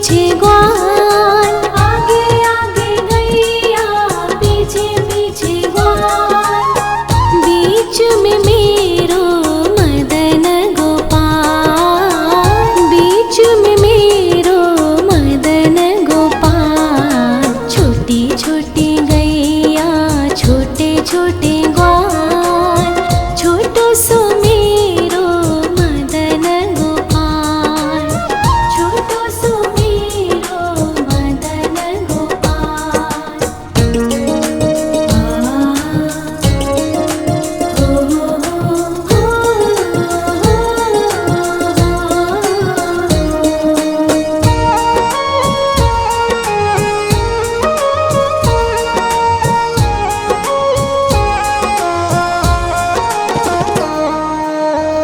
पीछे ग्वाल, आगे आगे गैया पीछे पीछे ग्वाल, बीच में मेरो मदन गोपाल, बीच में मेरो मदन गोपाल। छोटी छोटी गैया छोटे छोटे ग्वाल, छोटो सो मेरो मदन गोपाल, छोटो सो मेरो मदन गोपाल।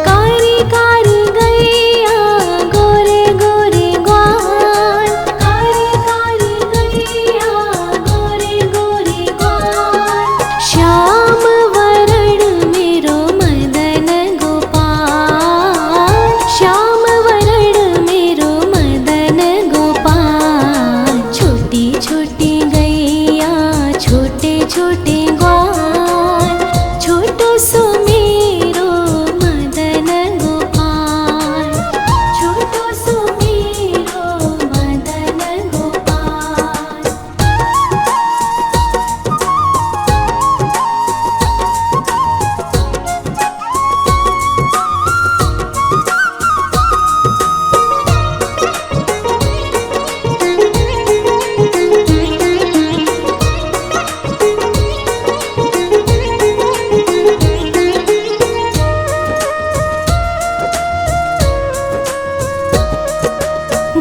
कारी कारी गैया गोरे गोरे ग्वाल, कारी कारी गैया गोरे गोरे ग्वाल, श्याम वरण मेरो मदन गोपाल, श्याम वरण मेरो मदन गोपाल। छोटी छोटी गैया छोटे छोटे ग्वाल, छोटो सो मेरो मदन गोपाल, छोटो सो मेरो मदन गोपाल।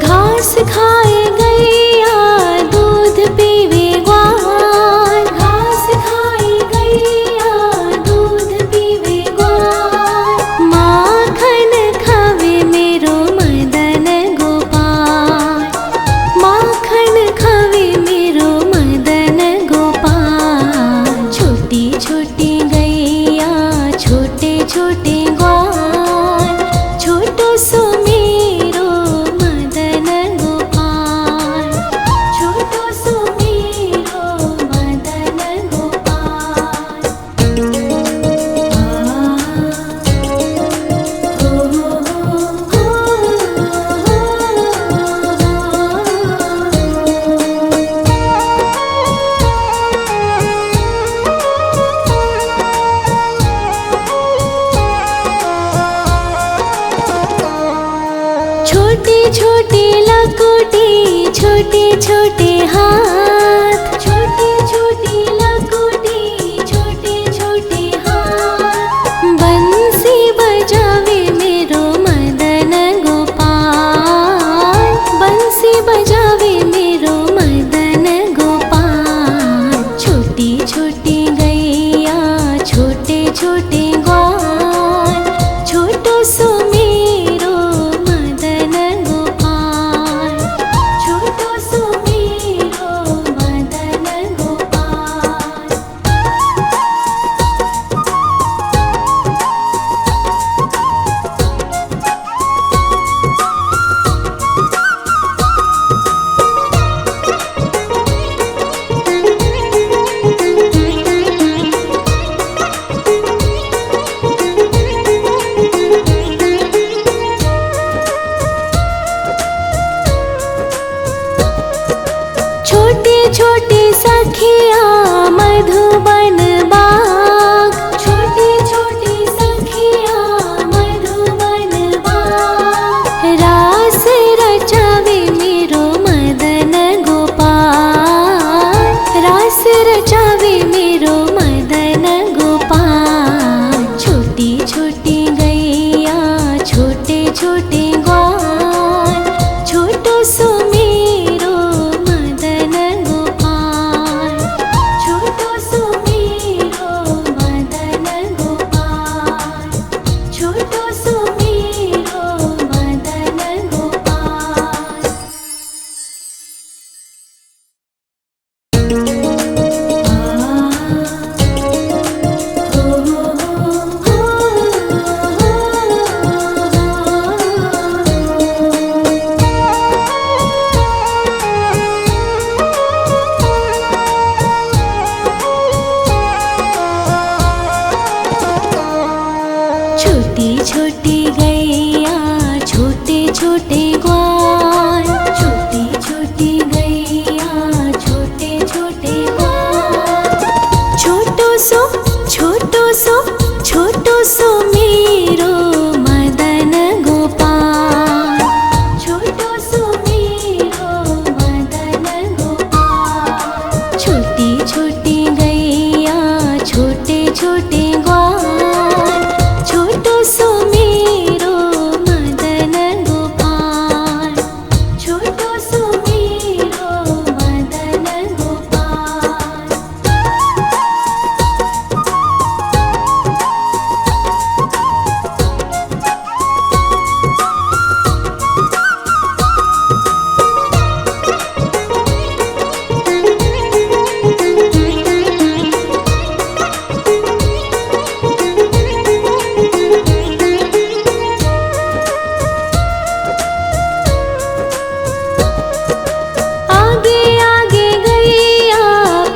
घास खाए गैया दूध पीवे ग्वाल, घास खाए गैया दूध पीवे ग्वाल, माखन खावे मेरो मदन गोपाल, माखन खावे मेरो मदन गोपाल। छोटी छोटी गैया छोटे छोटे ग्वाल, छोटो सो मेरो मदन गोपाल, छोटो सो मेरो मदन गोपाल। छोटी छोटी लकुटी छोटे छोटे हाथ, छोटी छोटी लकुटी छोटे छोटे हाथ, बंसी बजावे मेरो मदन गोपाल, बंसी बजावे मेरो मदन गोपाल। छोटी छोटी गैया छोटे छोटे ग्वाल, छोटो सो मेरो मदन गोपाल, छोटो सो मेरो मदन गोपाल। छोटी छोटी सखिया मधुबन बाग, छोटी छोटी सखिया मधुबन बाग, रास रचावे मेरो मदन गोपाल, रास रचावे मेरो मदन गोपाल। छोटी छोटी गैया छोटे छोटे ग्वाल, छोटो सो मेरो मदन गोपाल, छोटो सो मेरो मदन गोपाल, छोटो सो मेरो मदन गोपाल। छोटे ग्वाल, छोटी छोटी गैया छोटे छोटे ग्वाल। छोटो सो मेरो मदन गोपाल, छोटो सो मेरो मदन गोपाल। छोटी छोटी गैया छोटे छोटे ग्वाल, छोटो सो मेरो मदन गोपाल, छोटो सो मेरो मदन गोपाल।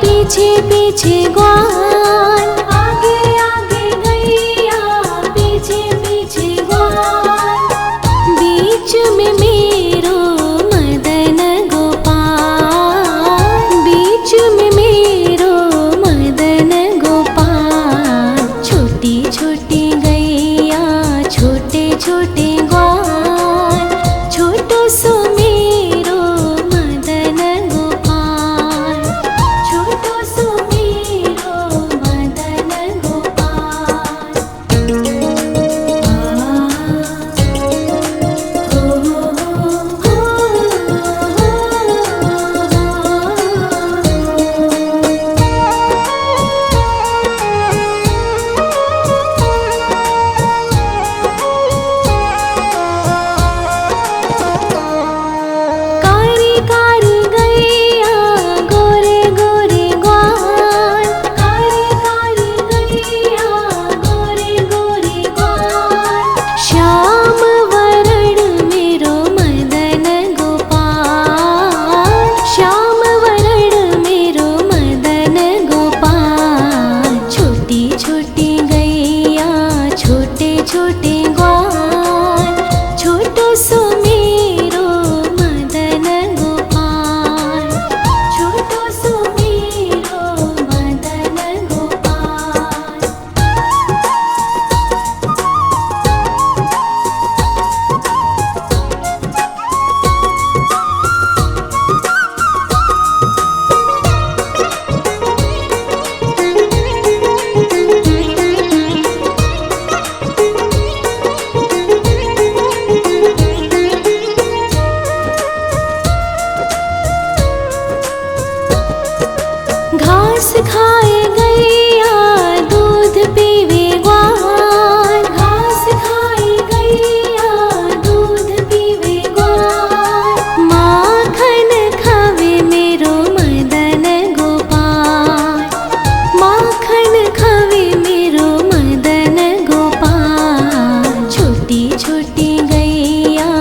पीछे पीछे ग्वाल, आगे आगे गैया पीछे पीछे ग्वाल। बीच में मेरो मदन गोपाल, बीच में मेरो मदन गोपाल। छोटी छोटी गैया छोटे छोटे ग्वाल, छोटो सो मेरो मदन गोपाल, छोटो सो मेरो मदन गोपाल। कारी कारी गैया गोरे गोरे ग्वाल, कारी कारी गैया गोरे गोरे ग्वाल। श्याम वरण मेरो मदन गोपाल, श्याम वरण मेरो मदन गोपाल। छोटी छोटी गैया छोटे छोटे ग्वाल, छोटो सो मेरो मदन गोपाल, छोटो सो मेरो मदन गोपाल। घास खाए गैया दूध पीवे ग्वाल, घास खाए गैया दूध पीवे ग्वाल। माखन खावे मेरो मदन गोपाल, माखन खावे मेरो मदन गोपाल। छोटी छोटी गैया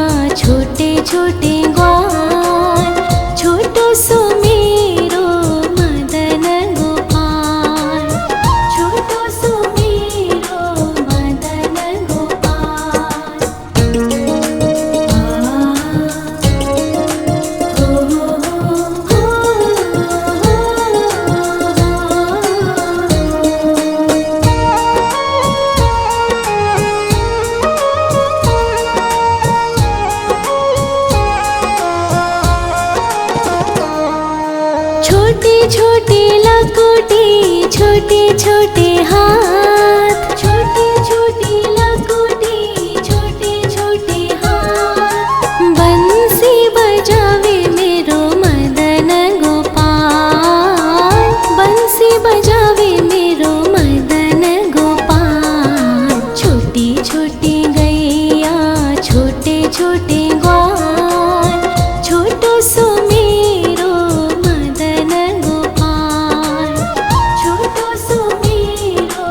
छोटे छोटे ग्वाल, छोटो सो मेरो मदन गोपाल, छोटो सो मेरो मदन गोपाल। छोटी छोटी लकुटी छोटे छोटे हाथ, छोटी छोटी लकुटी छोटे छोटे हाथ। बंसी बजावे मेरो मदन गोपाल, बंसी बजावे मेरो मदन गोपाल। छोटी छोटी गैया छोटे छोटे ग्वाल, छोटो सो मेरो मदन गोपाल, छोटो सो मेरो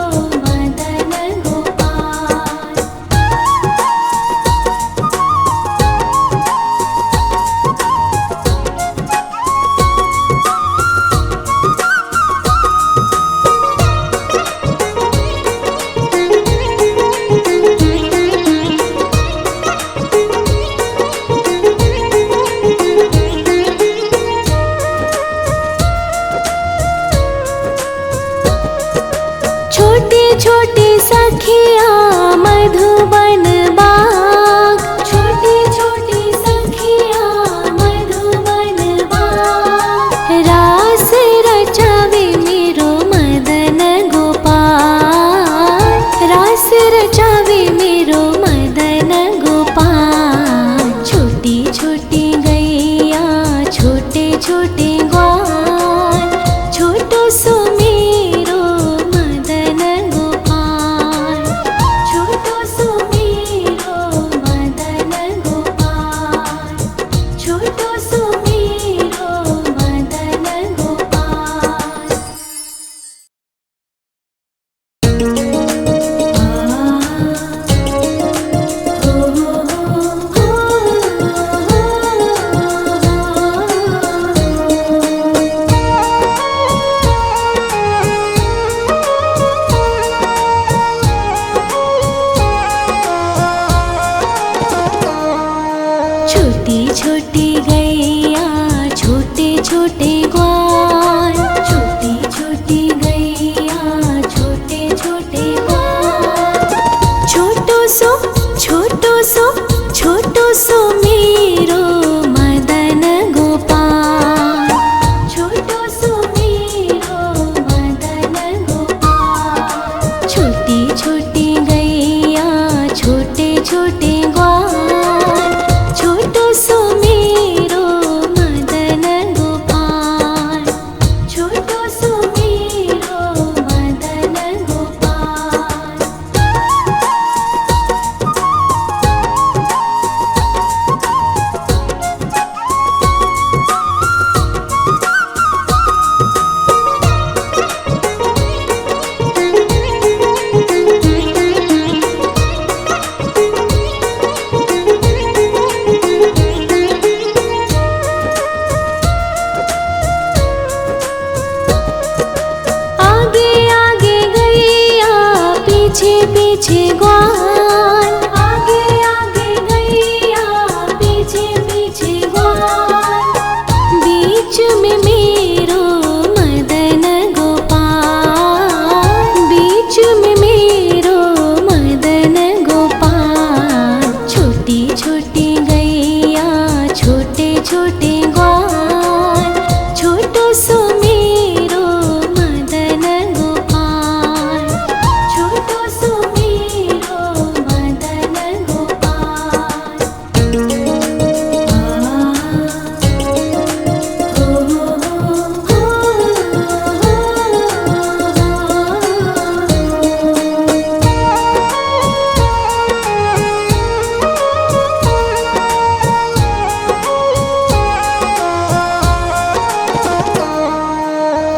छोटो सो मेरो मदन गोपाल, छोटो सो मेरो मदन गोपाल। छोटी छोटी गैया छोटे छोटे ग्वाल, छोटो सो मेरो मदन गोपाल, छोटो सो मेरो मदन गोपाल। पीछे पीछे ग्वाल, आगे आगे गैया पीछे पीछे ग्वाल। बीच में मेरो मदन गोपाल, बीच में मेरो मदन गोपाल। छोटी छोटी गैया छोटे छोटे ग्वाल, छोटो सो मेरो मदन गोपाल, छोटो सो मेरो मदन गोपाल।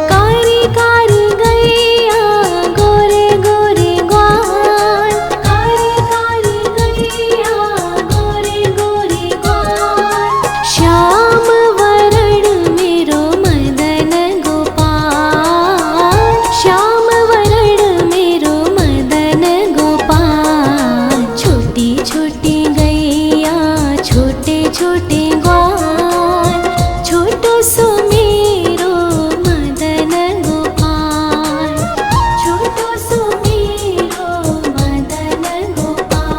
कारी कारी गैया गोरे गोरे ग्वाल, कारी कारी गैया गोरे गोरे ग्वाल। श्याम वरण मेरो मदन गोपाल, श्याम वरण मेरो मदन गोपाल। छोटी छोटी गैया छोटे छोटे ग्वाल, छोटो सो मेरो मदन गोपाल, छोटो सो मेरो मदन गोपाल।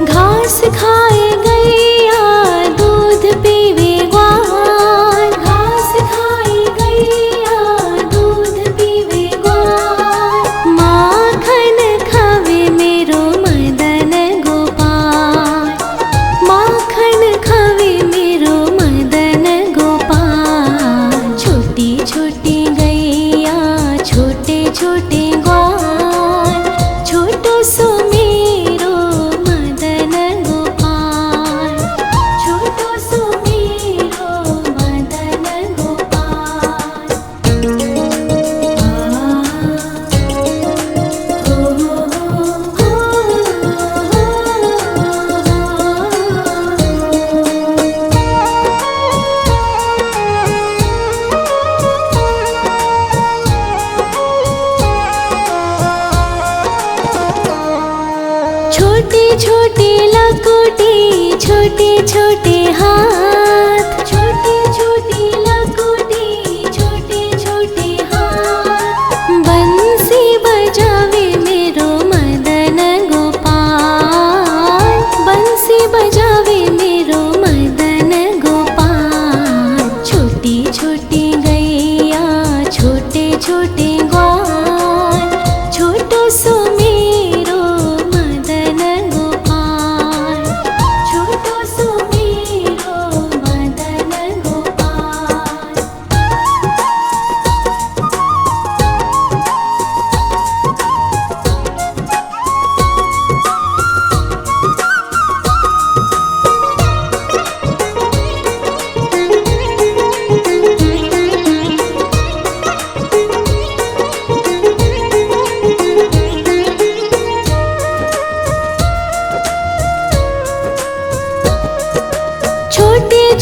घास खाए गैया दूध पीवे ग्वाल, घास खाए गैया दूध पीवे ग्वाल। माखन खावे मेरो मदन गोपाल, माखन खावे मेरो मदन गोपाल। छोटी छोटी गैया छोटे छोटे ग्वाल, छोटो सो मेरो मदन गोपाल, छोटो सो मेरो मदन गोपाल। छोटी छोटी लकोटी छोटे छोटे हाथ, छोटी छोटी लकोटी छोटे छोटे हाथ। बंसी बजावे मेरो मदन गोपाल, बंसी बजावे मेरो मदन गोपाल। छोटी छोटी गैया छोटे छोटे ग्वाल, छोटो सो मेरो मदन गोपाल, छोटो सो मेरो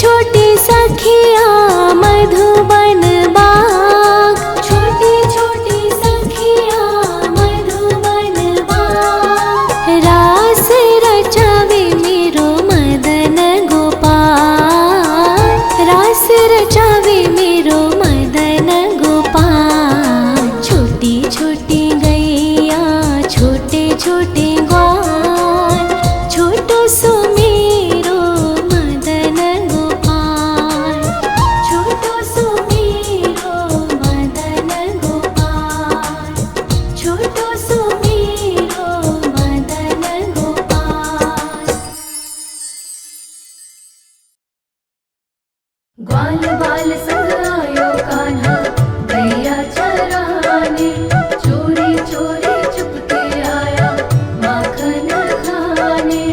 छोटी सखिया मधुबन बाग, छोटी छोटी सखिया मधुबन बाग। रास रचावे मेरो मदन गोपाल, रास रचावे मेरो मदन गोपाल। छोटी छोटी गैया छोटे छोटे ग्वाल, छोटो सो मेरो मदन गोपाल, छोटो सो मेरो मदन गोपाल, छोटो सो मेरो मदन गोपाल। ग्वाल बाल संग आयो कान्हा गैया चराने, चोरी चोरी चुपके आया माखन खाने।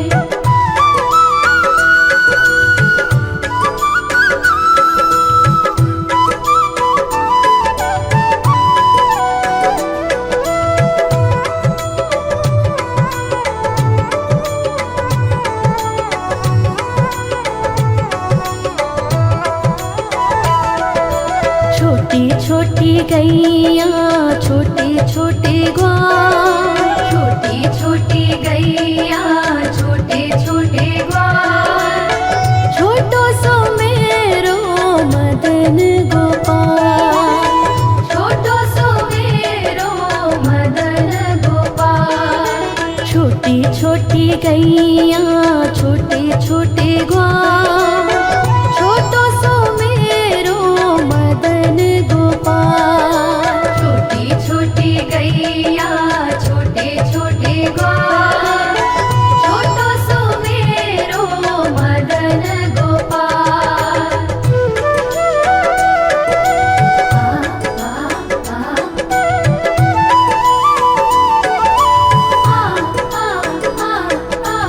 छोटी छोटी गैया छोटे छोटे ग्वाल, छोटी छोटी गैया छोटे छोटे ग्वाल। छोटो सो मेरो मदन गोपाल, छोटो सो मेरो मदन गोपाल। छोटी छोटी गैया छोटे छोटे ग्वाल, छोटो सो मेरो मदन गोपाल। छोटी छोटी गैया छोटे छोटे ग्वाल, छोटो सो मेरो मदन गोपाल। आ आ आ आ आ आ।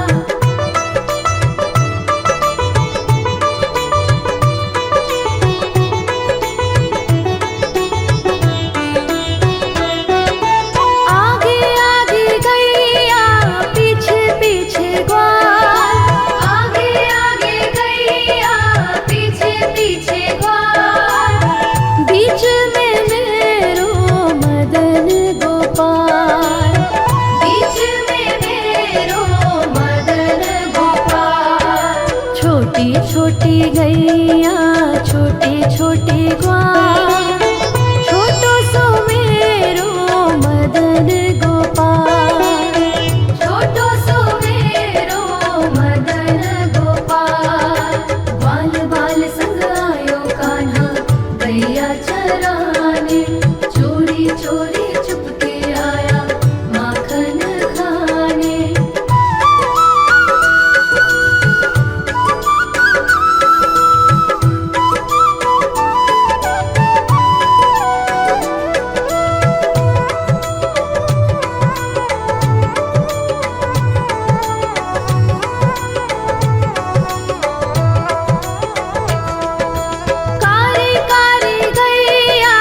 आगे आगे गैया पीछे पीछे ग्वाल, आगे आगे गैया पीछे पीछे ग्वाल। बीच में मेरो मदन गोपाल, बीच में मेरो मदन गोपाल। छोटी छोटी गैया छोटे छोटे ग्वाल, छोटो सो मेरो मदन गोपाल, छोटो सो मेरो मदन गोपाल। ग्वाल बाल संग आयो कान्हा गैया चराने, चोरी चोरी चुपके आया माखन खाने। कारी कारी गैया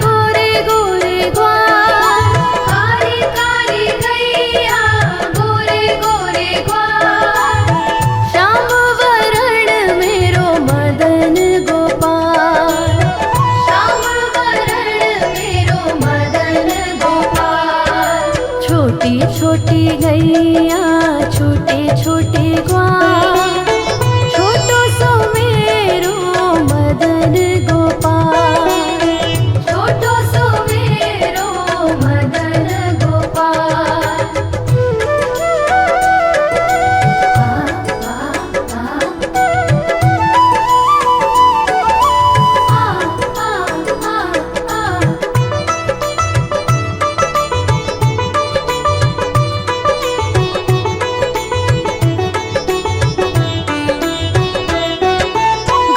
गोरे गोरे ग्वाल, कारी कारी गैया गोरे गोरे ग्वाल। श्याम वरण मेरो मदन गोपाल, श्याम वरण मेरो मदन गोपाल। छोटी छोटी गैया छोटे छोटे ग्वाल, छोटो सो मेरो मदन गोपाल, छोटो सो मेरो मदन गोपाल। आ आ आ आ आ आ।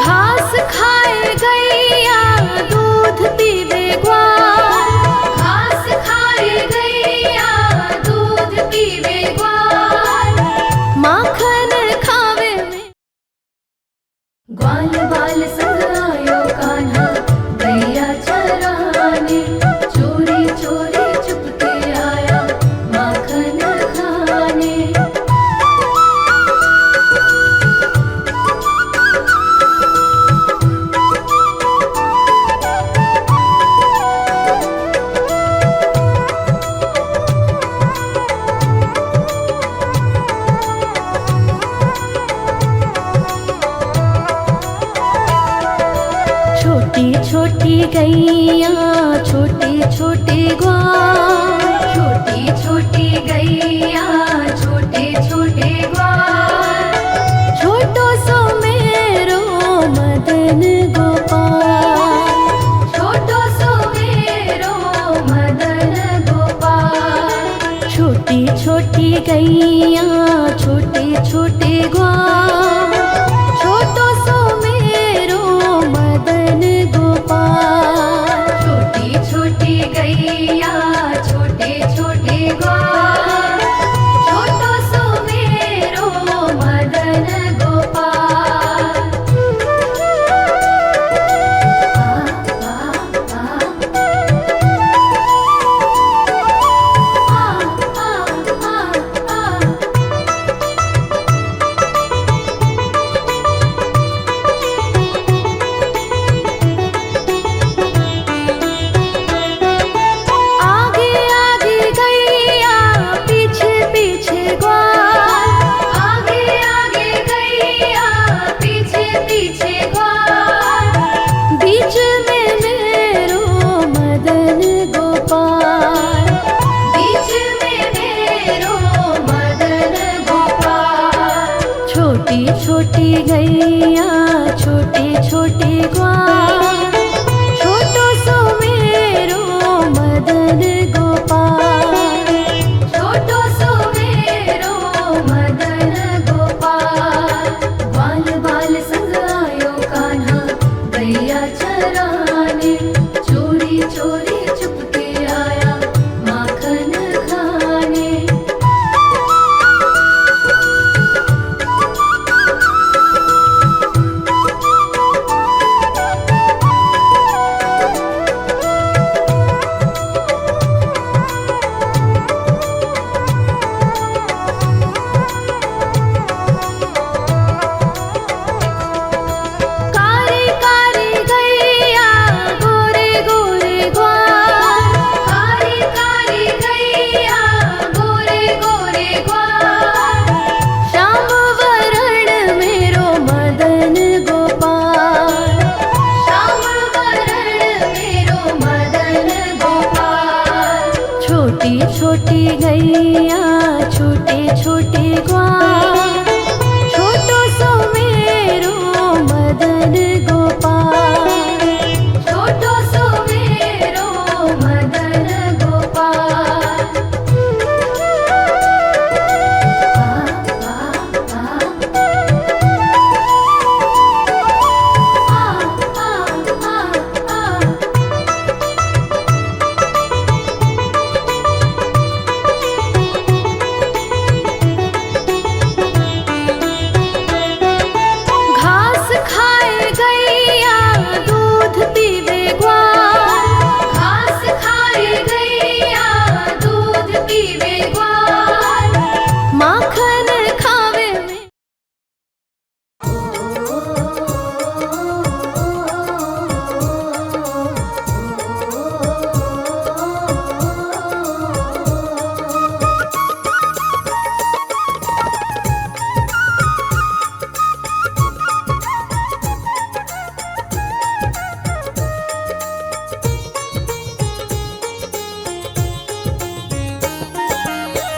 घास खाए गैया दूध पीवे ग्वाल, घास खाए गैया दूध पीवे ग्वाल। माखन खावे में ग्वाल बाल संग आयो कान्हा गैया चराने, चोरी चोरी चुपके आया माखन खाने। छोटी छोटी गैया छोटे छोटे ग्वाल, छोटी छोटी गैया छोटे छोटे ग्वाल, छोटो सो मेरो मदन गोपाल, छोटो सो मेरो मदन गोपाल। छोटी छोटी गैया छोटे छोटे ग्वाल, छोटो सो मेरो मदन गोपाल। छोटी छोटी गैया छोटे छोटे ग्वाल, छोटो सो मेरो मदन गोपाल। आ, आ, आ, आगे आगे गैया पीछे पीछे ग्वाल, आगे आगे गैया पीछे पीछे ग्वाल, बीच में मेरो मदन गोपाल, बीच में मेरो मदन गोपाल। छोटी छोटी गैया छोटे छोटे ग्वाल, छोटो सो मेरो मदन गोपाल, छोटो सो मेरो मदन गोपाल। बाल बाल संग आयो कान्हा गैया चराने, चोरी चोरी चुपके आया माखन खाने। कारी कारी गैया गोरे गोरे ग्वाल, कारी कारी गैया गोरे गोरे ग्वाल, श्याम वरण मेरो मदन गोपाल, श्याम वरण मेरो मदन गोपाल। छोटी छोटी गैया छोटे छोटे ग्वाल, छोटो सो मेरो मदन गोपाल, छोटो सो मेरो मदन गोपाल। आ, आ, आ, आ, आ, घास खाए गैया दूध पीवे ग्वाल, घास खाए गैया दूध पीवे ग्वाल, माखन खावे में।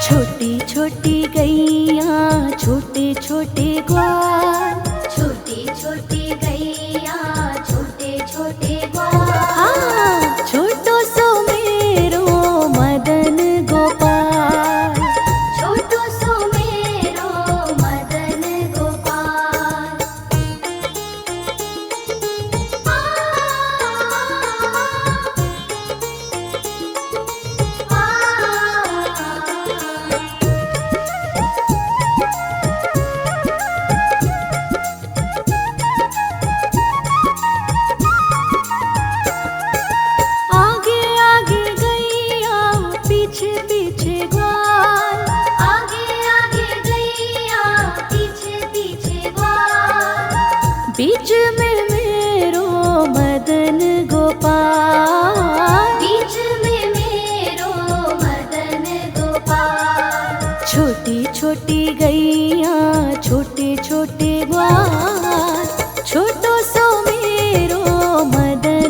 छोटी छोटी गैया छोटे छोटे ग्वाल, छोटी छोटी गैया छोटे छोटे ग्वाल, हाँ छोटो सो मेरो मदन गोपाल, छोटो सो मेरो मदन गोपाल। आगे आगे गैया पीछे पीछे ग्वाल, आगे आगे गैया पीछे पीछे ग्वाल, बीच में मेरो मदन गोपाल, बीच में मेरो मदन गोपाल। छोटी छोटी गैया छोटे छोटे ग्वाल, छोटो सो मेरो मदन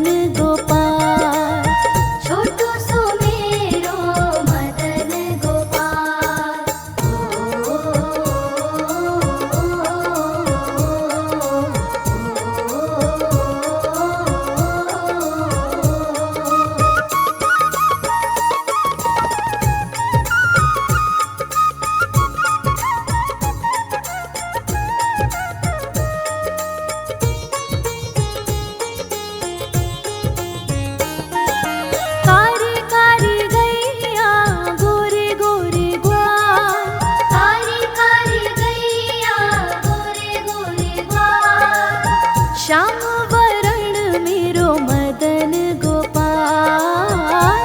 श्याम वरण मेरो मदन गोपाल,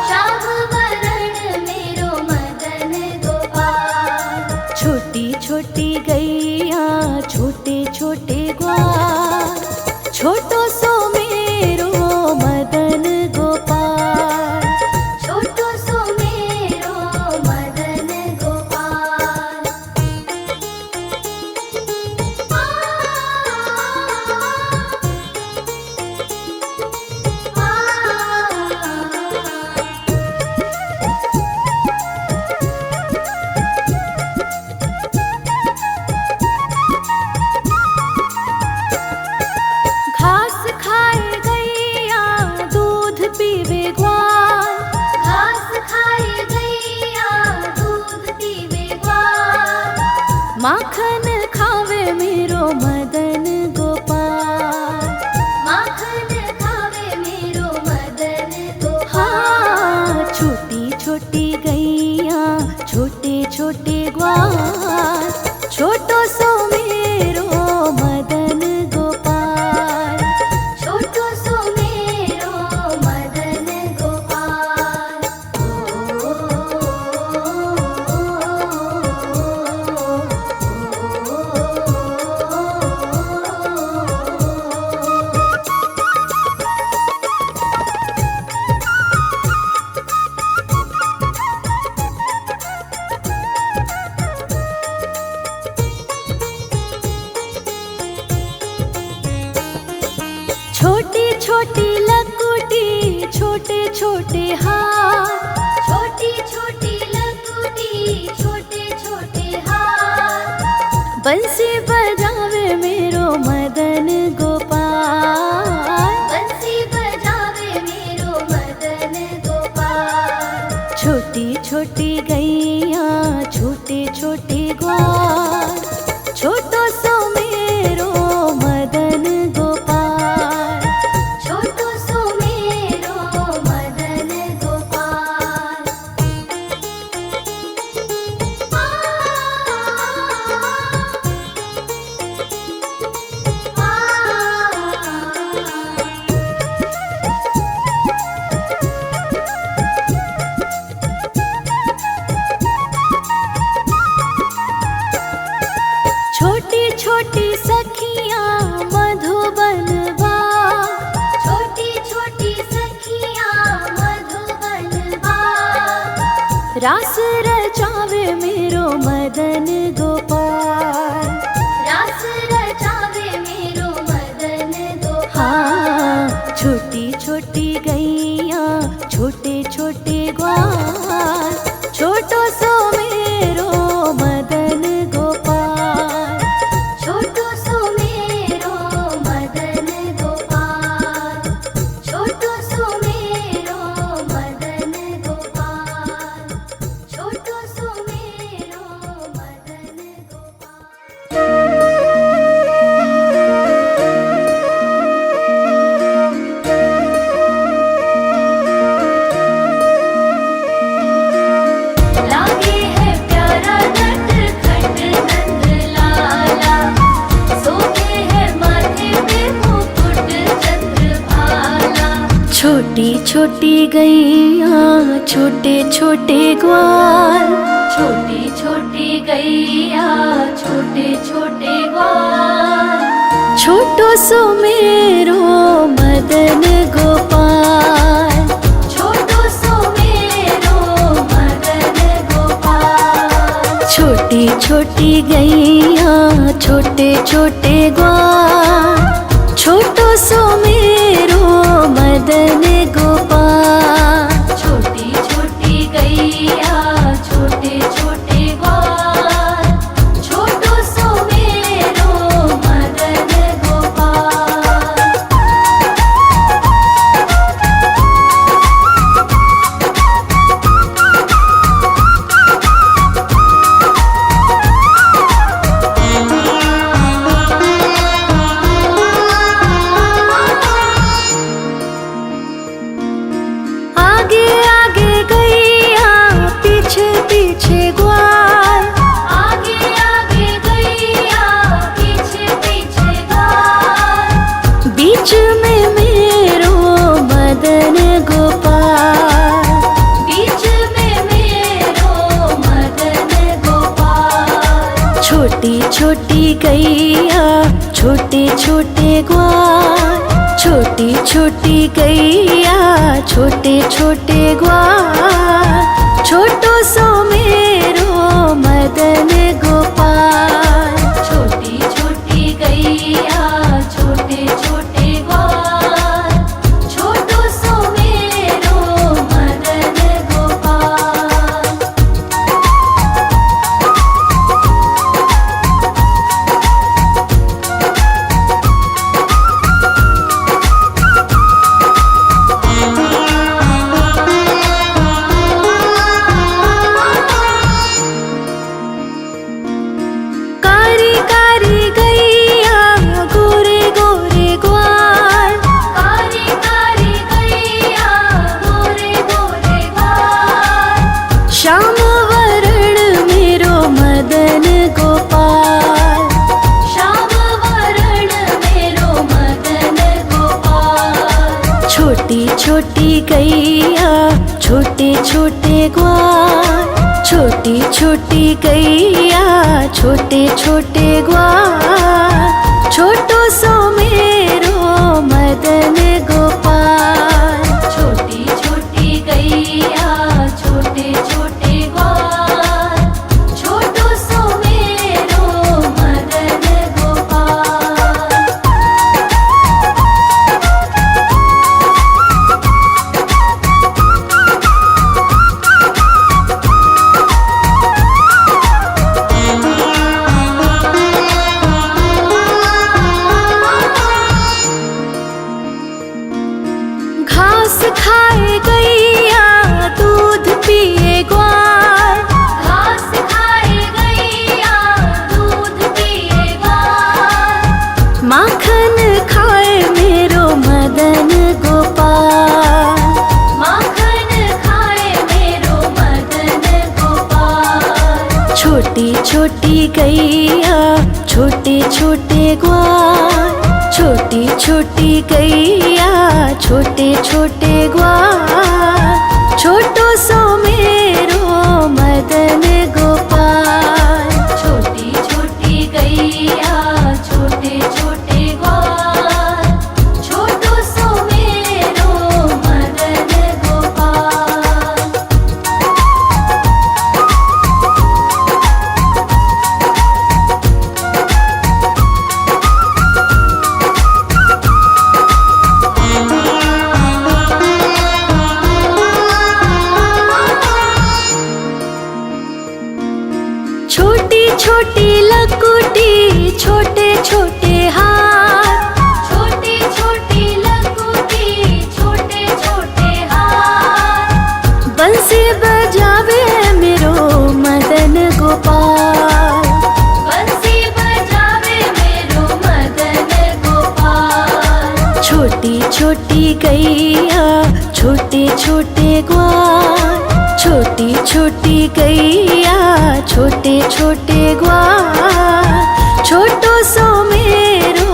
श्याम वरण मेरो मदन गोपाल। छोटी छोटी गैया छोटे छोटे ग्वाल, छोटो सो मेरो मदन गोपाल, छोटो सो मेरो मदन गोपाल। घास खाए गैया दूध पीवे ग्वाल, घास खाए गैया दूध पीवे ग्वाल। माखन खावे मेरो मदन गोपाल, माखन खावे मेरो मदन गोपाल। छोटी छोटी गैया छोटे छोटे ग्वाल, छोटो सो मेरो मदन गोपाल, छोटो सो मेरो मदन गोपाल। छोटी छोटी लकुटी छोटे छोटे हाथ, छोटी छोटी लकुटी छोटे छोटे हाथ। बंसी बजावे मेरो मदन गोपाल, बंसी बजावे मेरो मदन गोपाल। छोटी छोटी गैया छोटे छोटे ग्वाल, छोटो सो मेरो मदन गोपाल, छोटो सो मेरो मदन गोपाल। छोटी छोटी सखियाँ मधुबन बाग, छोटी छोटी सखियाँ मधुबन बाग। रास रचावे मेरो मदन गोपाल, रास रचावे मेरो मदन गोपाल। छोटी छोटी गैया छोटे छोटे ग्वाल, छोटो सो मेरो मदन गोपाल, छोटो सो मेरो मदन गोपाल, छोटो सो मेरो मदन गोपाल, छोटो सो मेरो मदन गोपाल। लागे है प्यारा नटखट नंद लाला, सोहे है माथे पे मुकुट चंद्रभाला। छोटी छोटी गैया छोटे छोटे ग्वाल, छोटी छोटी गैया छोटे छोटे ग्वाल। छोटो सो मेरो मदन गोपाल, छोटो सो मेरो मदन गोपाल। छोटी छोटी गैया छोटे छोटे ग्वाल, छोटो सो मेरो मदन गोपाल। छोटी छोटी गैया छोटे छोटे ग्वाल, छोटो सो मेरो मदन गोपाल। गैया छोटे छोटे ग्वाल, छोटी छोटी गैया छोटे छोटे ग्वाल, छोटो सो मेरो मदन गोपाल। छोटी छोटी गैया छोटे छोटे ग्वाल, छोटो सो मेरो मदन गोपाल। कारी कारी गैया गोरे गोरे ग्वाल, कारी कारी गैया गोरे गोरे ग्वाल, श्याम वरण मेरो मदन गोपाल। श्याम वरण मेरो मदन गोपाल। छोटी छोटी गैया छोटे छोटे ग्वाल, छोटी छोटी गैया छोटे छोटे ग्वाल, छोटो सो मेरो मदन गोपाल। छोटी छोटी गैया छोटे छोटे ग्वाल, छोटो सो मेरो मदन गोपाल। घास खाए गैया दूध पिए ग्वाल, घास खाए गैया दूध पिए ग्वाल, माखन खाए मेरो मदन गोपाल। माखन खाए मेरो मदन गोपाल। छोटी छोटी गैया छोटे छोटे ग्वाल, छोटी छोटी गैया छोटे छोटे ग्वाल, छोटो सो मेरो मदन गोपाल। छोटी छोटी गैया छोटे छोटे ग्वाल, छोटो सो मेरो मदन गोपाल। छोटी छोटी लकुटी छोटे छोटे हाथ, छोटी छोटी लकुटी छोटे छोटे हाथ, बंसी बजावे मेरो मदन गोपाल। बंसी बजावे मेरो मदन गोपाल। छोटी छोटी गैया छोटे छोटे ग्वाल, छोटी छोटी गैया छोटे छोटे ग्वाल, छोटो सो मेरो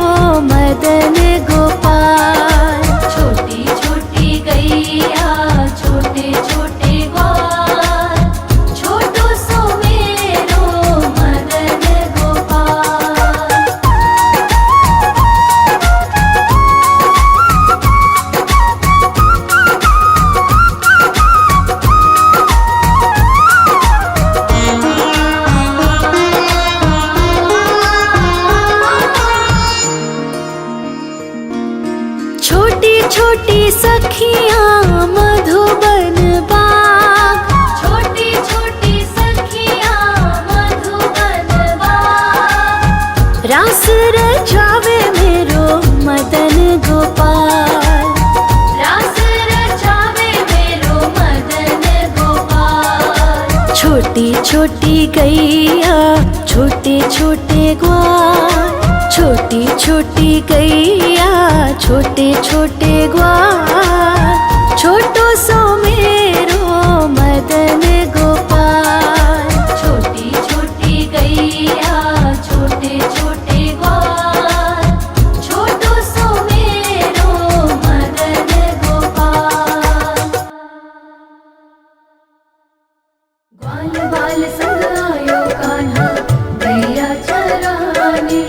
मदन गोपाल। छोटी छोटी गैया छोटे छोटे ग्वाल, छोटो सो मेरो मदन गोपाल। छोटी छोटी सखियाँ मधुबन बाग, छोटी छोटी सखियाँ मधुबन बाग, रास रचावे मेरो मदन गोपाल। रास रचावे मेरो मदन गोपाल। छोटी छोटी गैया छोटे छोटे ग्वाल, छोटी छोटी गैया छोटे छोटे ग्वाल, छोटो सो मेरो मदन गोपाल। छोटी छोटी गैया छोटे छोटे ग्वाल, छोटो सो मेरो मदन गोपाल। ग्वाल बाल संग आयो कान्हा गैया चराने,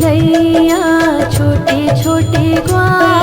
गैया छोटे छोटे ग्वाल।